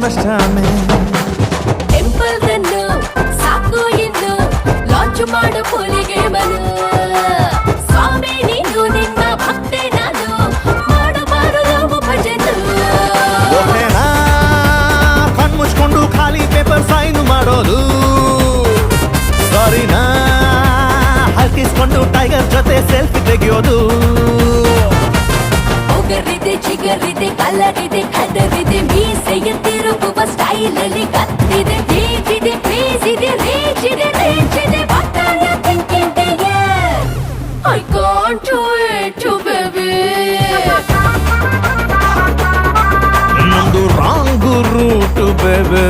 ನಷ್ಟನೇ temple run ಸಾಕು ಇನ್ನು launch ಮಾಡು ಪುಲಿಗೆ ಮನು ಸ್ವಾಮಿ ನೀನು ನಿನ್ನ ಭಕ್ತೆ ನಾನು ಮಾಡಬಾರು ನಾವು ಭಜನ ಒಬ್ಬನೇನಾ ಕಣ್ಮುಚ್ಕೊಂಡು ಖಾಲಿ ಪೇಪರ್ ಸೈನ್ ಮಾಡೋದು ಸಾರಿನಾ ಹಾಕಿಸ್ಕೊಂಡು ಟೈಗರ್ ಜೊತೆ ಸೆಲ್ಫಿ ತೆಗೆಯೋದು ಒಗರಿದೆ ಜಿಗರಿದೆ ಕಲರಿದೆ ಕದರಿದೆ ಮೀಸೆಯ ತಿರುಗುವ ಸ್ಟೈಲ್ ಅಲ್ಲಿ ಕತ್ತಿದೆ ಹೇಗಿದೆ ಕ್ರೇಜಿದೆ ರೇಜಿದೆ ರೇಜಿದೆ What are you thinking dear? I can't wait to baby ನಮ್ದು ರಾಂಗ್ ರೂಟ್ ಬೇಬೆ